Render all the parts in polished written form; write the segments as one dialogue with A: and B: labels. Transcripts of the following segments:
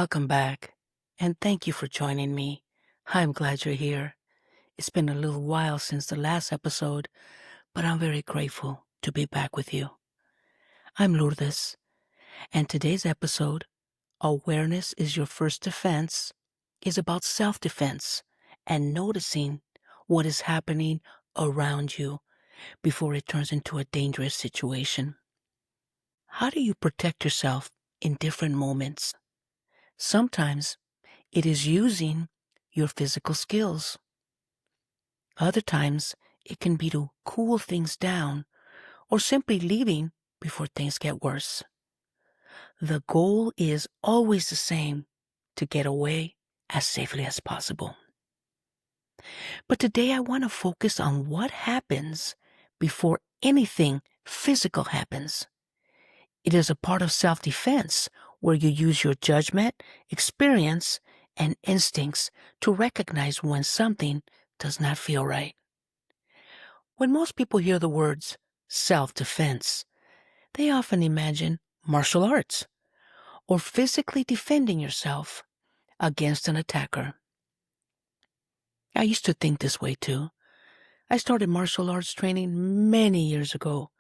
A: Welcome back, and thank you for joining me. I'm glad you're here. It's been a little while since the last episode, but I'm very grateful to be back with you. I'm Lourdes, and today's episode, Awareness is Your First Defense, is about self-defense and noticing what is happening around you before it turns into a dangerous situation. How do you protect yourself in different moments? Sometimes it is using your physical skills. Other times, it can be to cool things down or simply leaving before things get worse. The goal is always the same, to get away as safely as possible. But today I want to focus on what happens before anything physical happens. It is a part of self-defense where you use your judgment, experience, and instincts to recognize when something does not feel right. When most people hear the words self-defense, they often imagine martial arts or physically defending yourself against an attacker. I used to think this way too. I started martial arts training many years ago.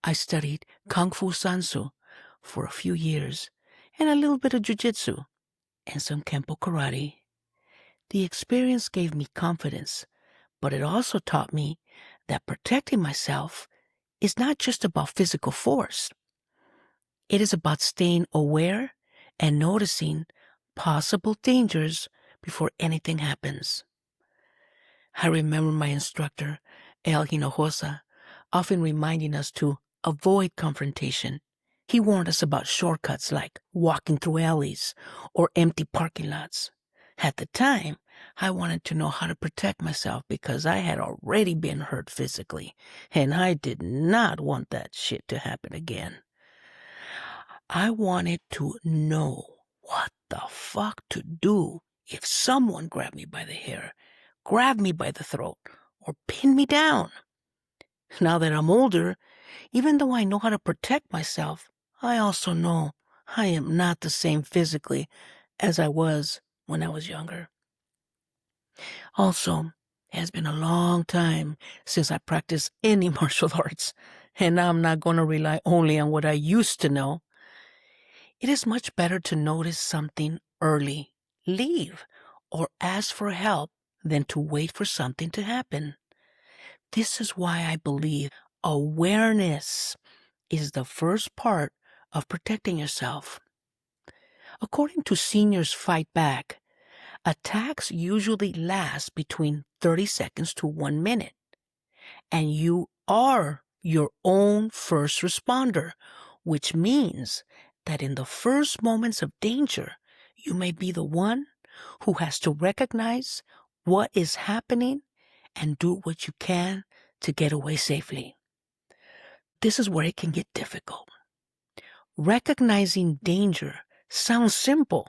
A: I studied Kung Fu Sansu for a few years and a little bit of Jiu-Jitsu and some Kempo Karate. The experience gave me confidence, but it also taught me that protecting myself is not just about physical force. It is about staying aware and noticing possible dangers before anything happens. I remember my instructor, El Hinojosa, often reminding us to avoid confrontation. He warned us about shortcuts like walking through alleys or empty parking lots. At the time, I wanted to know how to protect myself because I had already been hurt physically, and I did not want that shit to happen again. I wanted to know what the fuck to do if someone grabbed me by the hair, grabbed me by the throat, or pinned me down. Now that I'm older, even though I know how to protect myself, I also know I am not the same physically as I was when I was younger. Also, it has been a long time since I practiced any martial arts, and I'm not going to rely only on what I used to know. It is much better to notice something early, leave, or ask for help than to wait for something to happen. This is why I believe awareness is the first part of protecting yourself. According to Seniors Fight Back, attacks usually last between 30 seconds to 1 minute, and you are your own first responder, which means that in the first moments of danger, you may be the one who has to recognize what is happening and do what you can to get away safely. This is where it can get difficult. Recognizing danger sounds simple,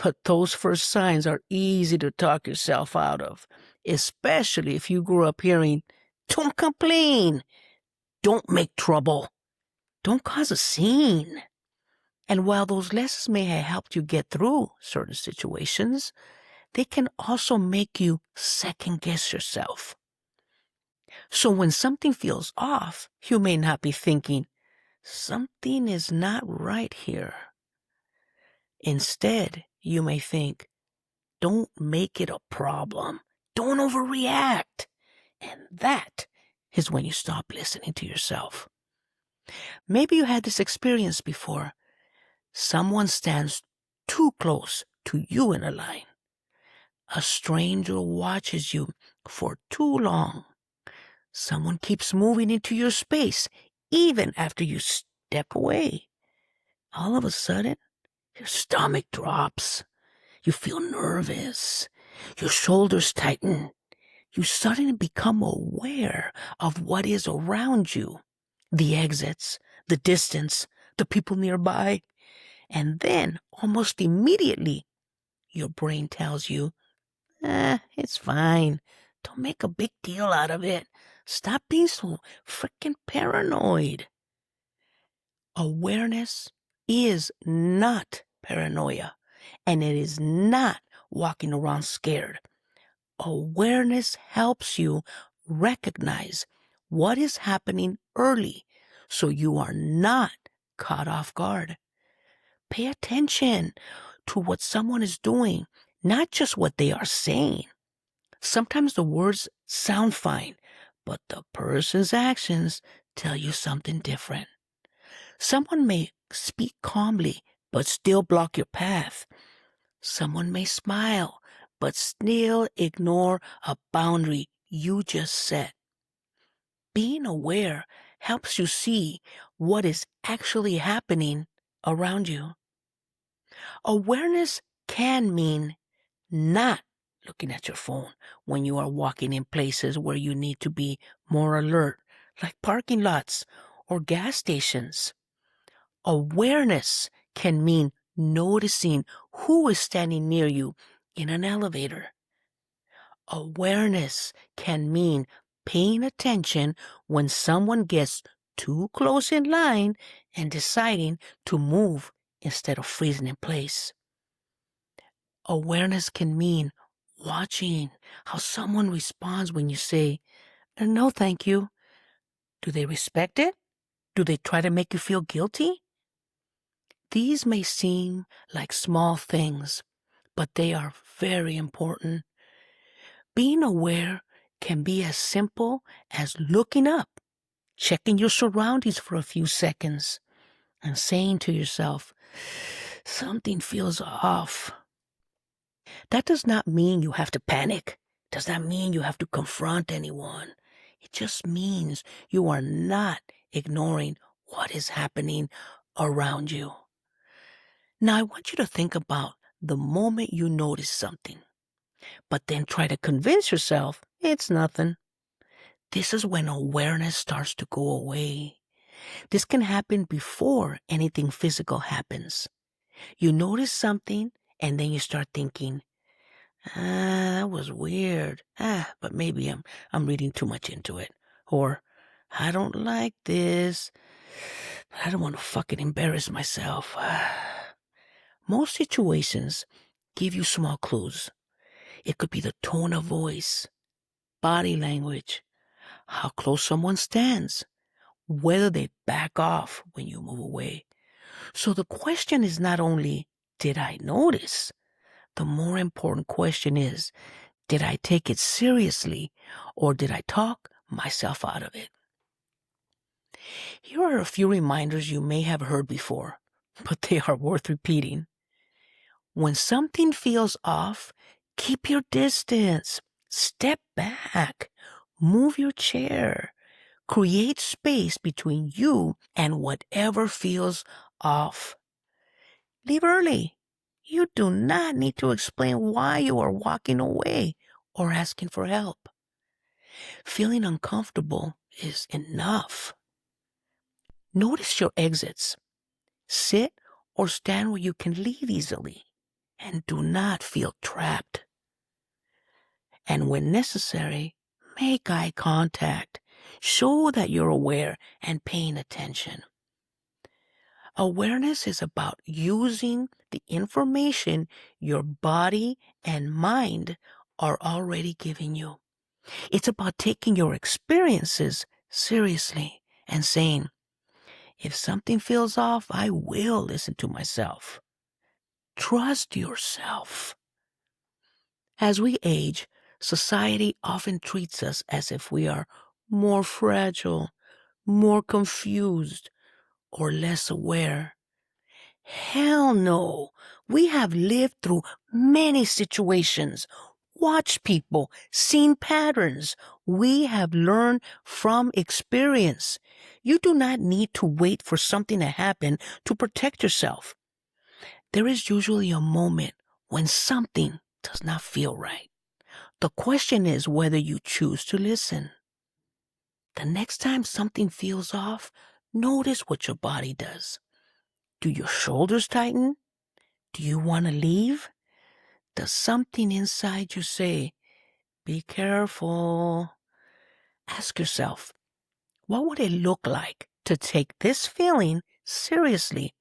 A: but those first signs are easy to talk yourself out of, especially if you grew up hearing, "Don't complain, don't make trouble, don't cause a scene." And while those lessons may have helped you get through certain situations, they can also make you second-guess yourself. So when something feels off, you may not be thinking, "Something is not right here." Instead, you may think, "Don't make it a problem. Don't overreact." And that is when you stop listening to yourself. Maybe you had this experience before. Someone stands too close to you in a line. A stranger watches you for too long. Someone keeps moving into your space even after you step away. All of a sudden, your stomach drops. You feel nervous. Your shoulders tighten. You suddenly become aware of what is around you. The exits, the distance, the people nearby. And then, almost immediately, your brain tells you, it's fine. Don't make a big deal out of it. Stop being so freaking paranoid. Awareness is not paranoia. and it is not walking around scared. Awareness helps you recognize what is happening early so you are not caught off guard. Pay attention to what someone is doing, not just what they are saying. Sometimes the words sound fine, but the person's actions tell you something different. Someone may speak calmly, but still block your path. Someone may smile, but still ignore a boundary you just set. Being aware helps you see what is actually happening around you. Awareness can mean not looking at your phone when you are walking in places where you need to be more alert, like parking lots or gas stations. Awareness can mean noticing who is standing near you in an elevator. Awareness can mean paying attention when someone gets too close in line and deciding to move instead of freezing in place. Awareness can mean watching how someone responds when you say, "No, thank you." Do they respect it? Do they try to make you feel guilty? These may seem like small things, but they are very important. Being aware can be as simple as looking up, checking your surroundings for a few seconds, and saying to yourself, "Something feels off." That does not mean you have to panic. Does not mean you have to confront anyone. It just means you are not ignoring what is happening around you. Now, I want you to think about the moment you notice something, but then try to convince yourself it's nothing. This is when awareness starts to go away. This can happen before anything physical happens. You notice something and then you start thinking, that was weird. But maybe I'm reading too much into it. Or, I don't like this, but I don't want to fucking embarrass myself. Most situations give you small clues. It could be the tone of voice, body language, how close someone stands, whether they back off when you move away. So the question is not only, did I notice? The more important question is, did I take it seriously or did I talk myself out of it? Here are a few reminders you may have heard before, but they are worth repeating. When something feels off, keep your distance. Step back. Move your chair. Create space between you and whatever feels off. Leave early. You do not need to explain why you are walking away or asking for help. Feeling uncomfortable is enough. Notice your exits. Sit or stand where you can leave easily and do not feel trapped. And when necessary, make eye contact. Show that you're aware and paying attention. Awareness is about using the information your body and mind are already giving you. It's about taking your experiences seriously and saying, if something feels off, I will listen to myself. Trust yourself. As we age, society often treats us as if we are more fragile, more confused, or less aware. Hell no. We have lived through many situations, watched people, seen patterns. We have learned from experience. You do not need to wait for something to happen to protect yourself. There is usually a moment when something does not feel right. The question is whether you choose to listen. The next time something feels off, notice what your body does. Do your shoulders tighten? Do you want to leave? Does something inside you say, be careful? Ask yourself, what would it look like to take this feeling seriously,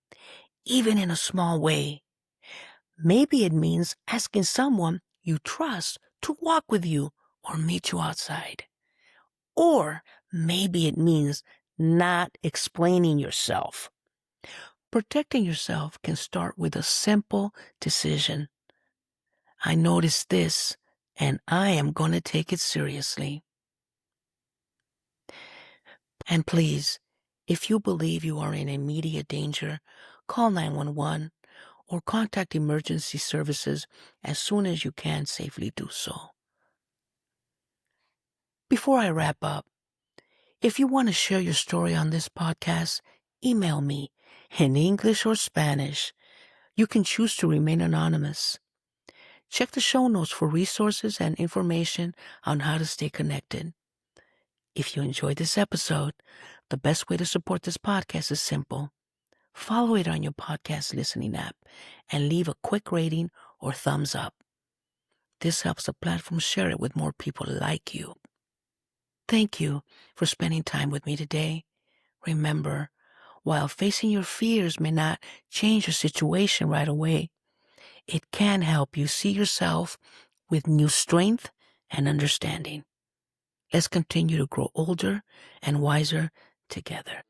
A: even in a small way? Maybe it means asking someone you trust to walk with you or meet you outside. Or maybe it means not explaining yourself. Protecting yourself can start with a simple decision. I noticed this, and I am going to take it seriously. And please, if you believe you are in immediate danger, call 911 or contact emergency services as soon as you can safely do so. Before I wrap up, if you want to share your story on this podcast, email me in English or Spanish. You can choose to remain anonymous. Check the show notes for resources and information on how to stay connected. If you enjoyed this episode, the best way to support this podcast is simple. Follow it on your podcast listening app and leave a quick rating or thumbs up. This helps the platform share it with more people like you. Thank you for spending time with me today. Remember, while facing your fears may not change your situation right away, it can help you see yourself with new strength and understanding. Let's continue to grow older and wiser together.